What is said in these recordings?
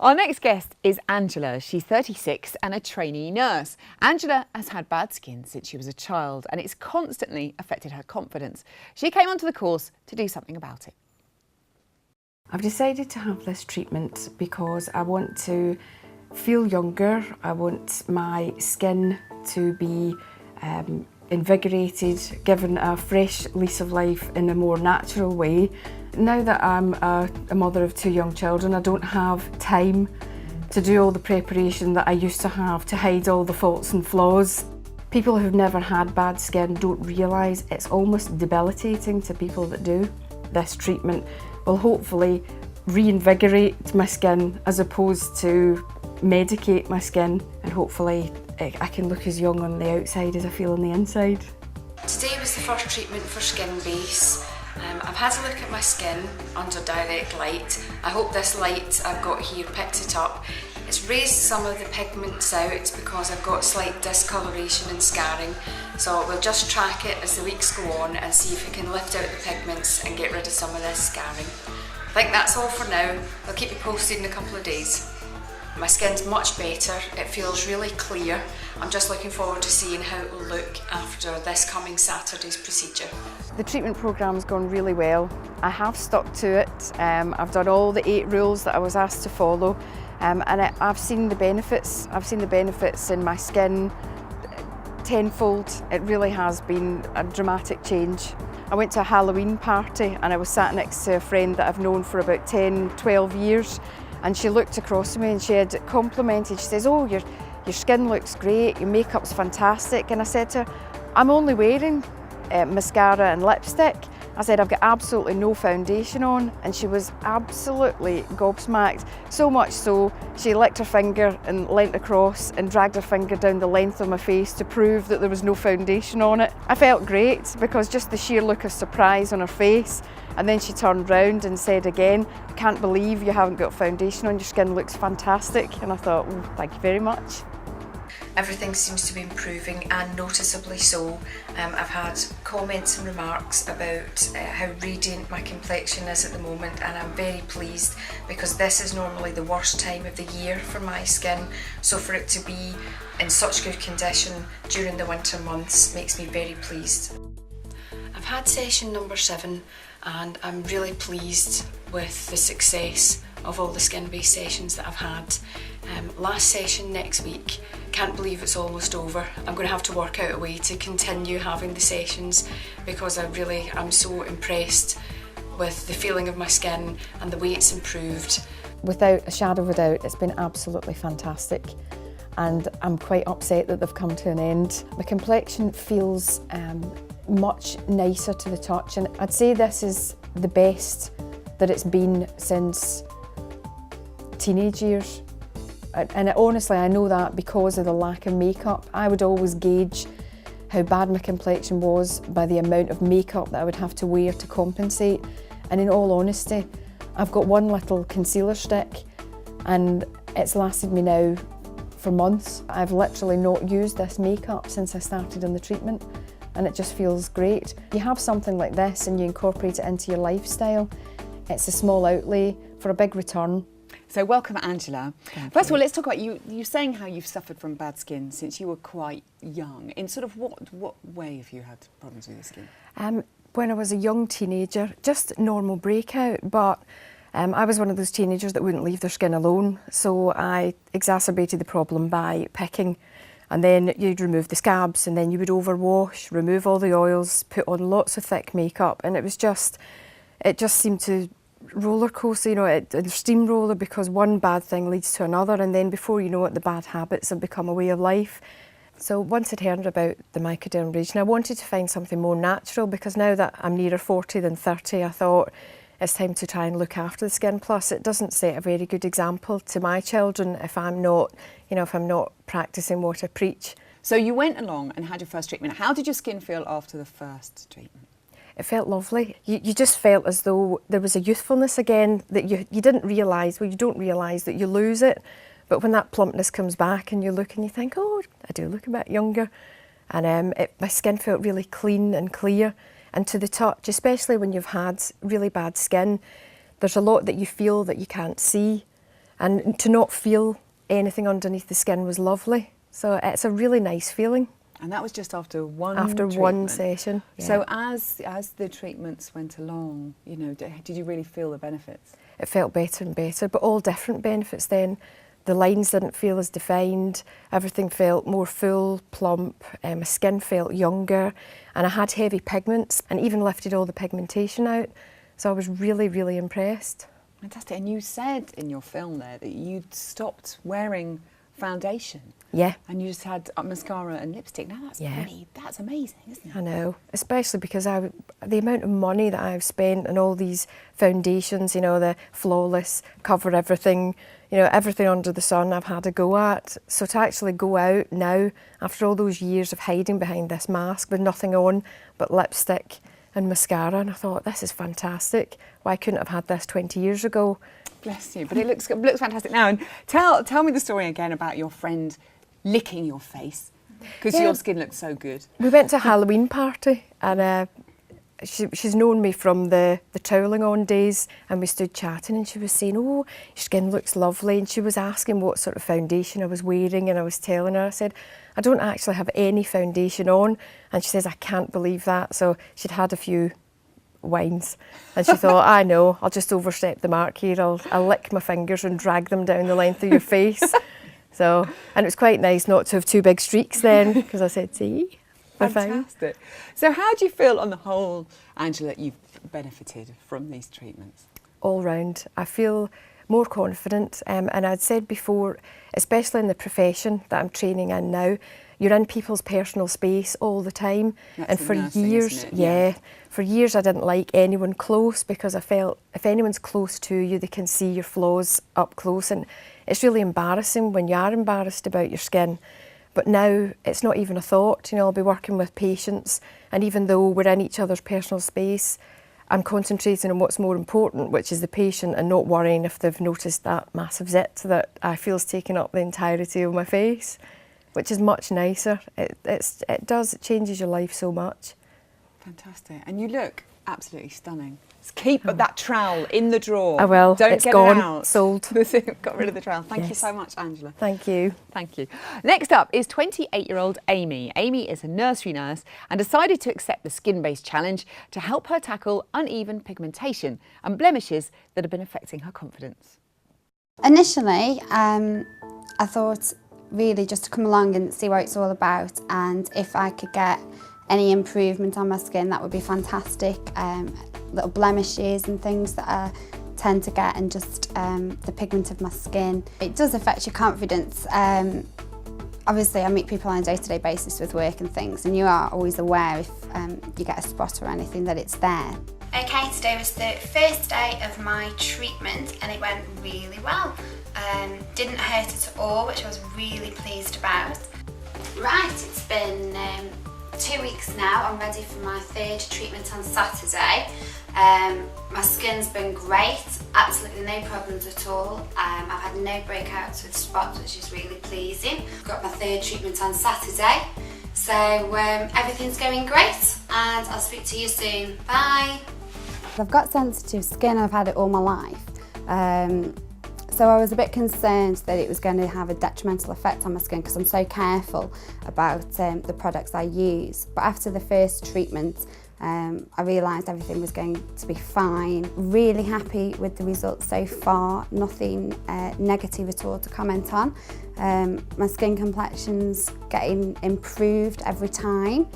Our next guest is Angela. She's 36 and a trainee nurse. Angela has had bad skin since she was a child and it's constantly affected her confidence. She came onto the course to do something about it. I've decided to have this treatment because I want to feel younger. I want my skin to be invigorated, given a fresh lease of life in a more natural way. Now that I'm a mother of 2 young children, I don't have time to do all the preparation that I used to have to hide all the faults and flaws. People who've never had bad skin don't realise it's almost debilitating to people that do. This treatment will hopefully reinvigorate my skin as opposed to medicate my skin, and hopefully I can look as young on the outside as I feel on the inside. Today was the first treatment for SkinBase. I've had a look at my skin under direct light. I hope this light I've got here picked it up. It's raised some of the pigments out because I've got slight discoloration and scarring. So we'll just track it as the weeks go on and see if we can lift out the pigments and get rid of some of this scarring. I think that's all for now. I'll keep you posted in a couple of days. My skin's much better, it feels really clear. I'm just looking forward to seeing how it will look after this coming Saturday's procedure. The treatment program's gone really well. I have stuck to it. I've done all the 8 rules that I was asked to follow, and I've seen the benefits. I've seen the benefits in my skin tenfold. It really has been a dramatic change. I went to a Halloween party and I was sat next to a friend that I've known for about 10, 12 years. And she looked across at me and she had complimented. She says, "Oh, your skin looks great, your makeup's fantastic." And I said to her, "I'm only wearing mascara and lipstick." I said, "I've got absolutely no foundation on." And she was absolutely gobsmacked. So much so, she licked her finger and leant across and dragged her finger down the length of my face to prove that there was no foundation on it. I felt great because just the sheer look of surprise on her face. And then she turned round and said again, "I can't believe you haven't got foundation on, your skin looks fantastic." And I thought, "Oh, thank you very much." Everything seems to be improving, and noticeably so. I've had comments and remarks about how radiant my complexion is at the moment, and I'm very pleased because this is normally the worst time of the year for my skin. So for it to be in such good condition during the winter months makes me very pleased. I've had session number 7 and I'm really pleased with the success of all the SkinBase sessions that I've had. Last session next week, can't believe it's almost over. I'm going to have to work out a way to continue having the sessions because I'm so impressed with the feeling of my skin and the way it's improved. Without a shadow of a doubt, it's been absolutely fantastic. And I'm quite upset that they've come to an end. My complexion feels much nicer to the touch, and I'd say this is the best that it's been since teenage years. And honestly, I know that because of the lack of makeup. I would always gauge how bad my complexion was by the amount of makeup that I would have to wear to compensate. And in all honesty, I've got one little concealer stick and it's lasted me now for months. I've literally not used this makeup since I started on the treatment, and it just feels great. You have something like this and you incorporate it into your lifestyle. It's a small outlay for a big return. So welcome, Angela. First of all, let's talk about you. You're saying how you've suffered from bad skin since you were quite young. In sort of what way have you had problems with your skin? When I was a young teenager, just normal breakout, but I was one of those teenagers that wouldn't leave their skin alone, so I exacerbated the problem by picking. And then you'd remove the scabs, and then you would overwash, remove all the oils, put on lots of thick makeup, and it just seemed to roller coaster, you know, a steamroller, because one bad thing leads to another, and then before you know it, the bad habits have become a way of life. So once I'd heard about the microdermabrasion, I wanted to find something more natural, because now that I'm nearer 40 than 30, I thought it's time to try and look after the skin. Plus, it doesn't set a very good example to my children if I'm not, if I'm not practicing what I preach. So you went along and had your first treatment. How did your skin feel after the first treatment? It felt lovely. You just felt as though there was a youthfulness again that you didn't realise. Well, you don't realise that you lose it, but when that plumpness comes back and you look and you think, oh, I do look a bit younger. And my skin felt really clean and clear. And to the touch, especially when you've had really bad skin, there's a lot that you feel that you can't see. and to not feel anything underneath the skin was lovely. So it's a really nice feeling. And that was just after one One session. Yeah. So as the treatments went along, you know, did you really feel the benefits? It felt better and better, but all different benefits then. The lines didn't feel as defined, everything felt more full, plump, my skin felt younger, and I had heavy pigments and even lifted all the pigmentation out. So I was really, really impressed. Fantastic. And you said in your film there that you'd stopped wearing foundation. Yeah. And you just had mascara and lipstick. Now that's amazing, isn't it? I know, especially because the amount of money that I've spent on all these foundations, you know, the flawless, cover everything, you know, everything under the sun I've had a go at. So to actually go out now, after all those years of hiding behind this mask with nothing on but lipstick and mascara, and I thought, this is fantastic. Why couldn't I have had this 20 years ago? Bless you, but it looks fantastic now. And tell me the story again about your friend licking your face, because your skin looks so good. We went to a Halloween party, and she's known me from the toweling on days, and we stood chatting, and she was saying, oh, your skin looks lovely, and she was asking what sort of foundation I was wearing, and I was telling her, I said, I don't actually have any foundation on, and she says, I can't believe that. So she'd had a few wines, and she thought, I know, I'll just overstep the mark here, I'll lick my fingers and drag them down the length of your face. So, and it was quite nice not to have two big streaks then, because I said, see, we're fine. Fantastic. So how do you feel on the whole, Angela, you've benefited from these treatments? All round, I feel more confident, and I'd said before, especially in the profession that I'm training in now, you're in people's personal space all the time. That's and for nursing, years, isn't it? yeah, for years I didn't like anyone close, because I felt if anyone's close to you, they can see your flaws up close, and it's really embarrassing when you are embarrassed about your skin. But now it's not even a thought. You know, I'll be working with patients, and even though we're in each other's personal space, I'm concentrating on what's more important, which is the patient, and not worrying if they've noticed that massive zit that I feel's taking up the entirety of my face, which is much nicer. It changes your life so much. Fantastic. And you look absolutely stunning. Just keep that trowel in the drawer. I will. Don't it's get gone. it out. Sold. Got rid of the trowel. Thank you Yes. so much, Angela. Thank you. Thank you. Next up is 28-year-old Amy. Amy is a nursery nurse and decided to accept the SkinBase challenge to help her tackle uneven pigmentation and blemishes that have been affecting her confidence. Initially, I thought really just to come along and see what it's all about, and if I could get any improvement on my skin, that would be fantastic. Little blemishes and things that I tend to get, and just the pigment of my skin. It does affect your confidence. Obviously I meet people on a day-to-day basis with work and things, and you are always aware if you get a spot or anything that it's there. Okay, today was the first day of my treatment and it went really well. Didn't hurt at all, which I was really pleased about. Right, it's been 2 weeks now. I'm ready for my third treatment on Saturday. My skin's been great, absolutely no problems at all. I've had no breakouts with spots, which is really pleasing. I've got my third treatment on Saturday, so everything's going great, and I'll speak to you soon. Bye. I've got sensitive skin, I've had it all my life. So I was a bit concerned that it was going to have a detrimental effect on my skin, because I'm so careful about the products I use. But after the first treatment, I realised everything was going to be fine. Really happy with the results so far, nothing negative at all to comment on. My skin complexion's getting improved every time,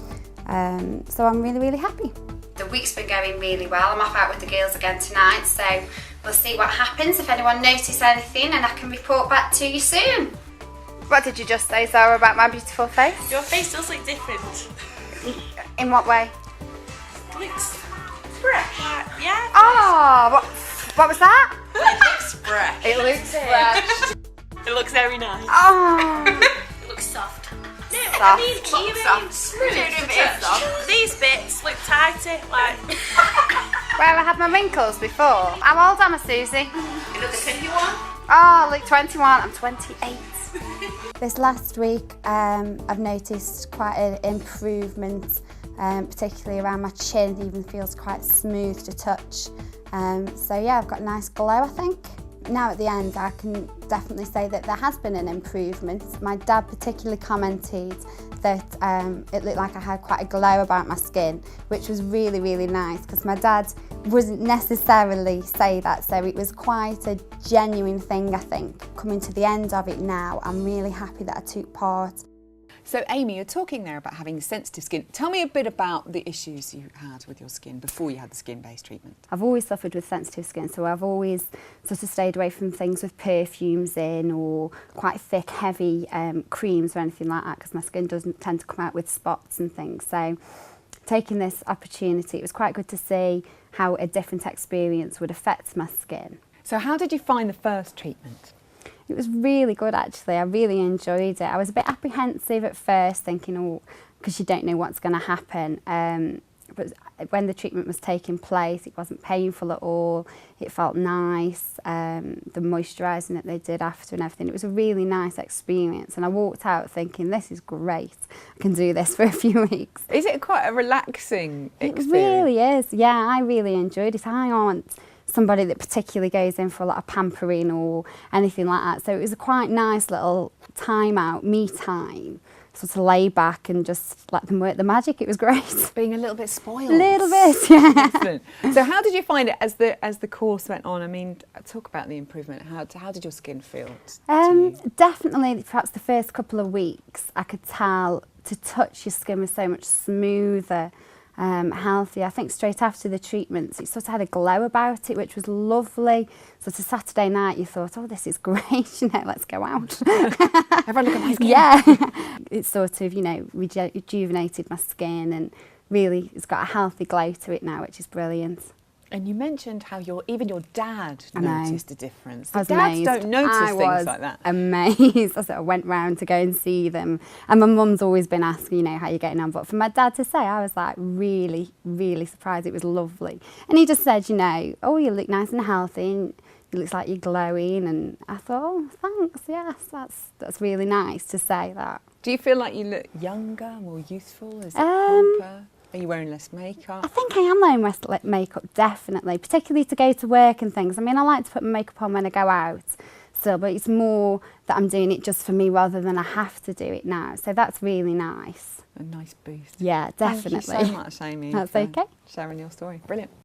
so I'm really, really happy. The week's been going really well. I'm off out with the girls again tonight, so we'll see what happens, if anyone notices anything, and I can report back to you soon. What did you just say, Zara, about my beautiful face? Your face does look different. In what way? It looks fresh. Yeah. Oh, what was that? It looks fresh. It looks fresh. It looks very nice. Oh. It looks soft. No, Soft. I mean, even smooth. These bits look tighty, like. Where I had my wrinkles before. How old am I, Susie? Another 21. Oh, look, 21. I'm 28. This last week, I've noticed quite an improvement, particularly around my chin. It even feels quite smooth to touch. So yeah, I've got a nice glow, I think. Now at the end, I can definitely say that there has been an improvement. My dad particularly commented that it looked like I had quite a glow about my skin, which was really, really nice, because my dad wouldn't necessarily say that, so it was quite a genuine thing, I think. Coming to the end of it now, I'm really happy that I took part. So Amy, you're talking there about having sensitive skin. Tell me a bit about the issues you had with your skin before you had the SkinBase treatment. I've always suffered with sensitive skin, so I've always sort of stayed away from things with perfumes in or quite thick, heavy creams or anything like that, because my skin doesn't tend to come out with spots and things. So taking this opportunity, it was quite good to see how a different experience would affect my skin. So how did you find the first treatment? It was really good actually, I really enjoyed it. I was a bit apprehensive at first, thinking, oh, because you don't know what's going to happen. But when the treatment was taking place, it wasn't painful at all. It felt nice, the moisturising that they did after and everything. It was a really nice experience, and I walked out thinking, this is great. I can do this for a few weeks. Is it quite a relaxing experience? It really is, yeah, I really enjoyed it. I aren't somebody that particularly goes in for a lot of pampering or anything like that. So it was a quite nice little time out, me time, sort of lay back and just let them work the magic. It was great. Being a little bit spoiled. A little bit, yeah. Excellent. So how did you find it as the course went on? I mean, talk about the improvement. How did your skin feel to you? Definitely, perhaps the first couple of weeks, I could tell to touch your skin was so much smoother, healthy. I think straight after the treatments, it sort of had a glow about it, which was lovely. So to Saturday night, you thought, oh, this is great, you know, let's go out. Everyone look at my skin. Yeah. It sort of, you know, rejuvenated my skin, and really it's got a healthy glow to it now, which is brilliant. And you mentioned how even your dad noticed a difference. I was Dads amazed. don't notice things like that. Amazed. I sort of went round to go and see them, and my mum's always been asking, you know, how you're getting on. But for my dad to say, I was like really, really surprised. It was lovely, and he just said, you know, oh, you look nice and healthy, and it looks like you're glowing. And I thought, oh, thanks. Yes, that's really nice to say that. Do you feel like you look younger, more youthful? Is it plumper? Are you wearing less makeup? I think I am wearing less makeup, definitely, particularly to go to work and things. I mean, I like to put my makeup on when I go out still, but it's more that I'm doing it just for me rather than I have to do it now. So that's really nice. A nice boost. Yeah, definitely. Thank you so much, Amy. That's okay. Sharing your story. Brilliant.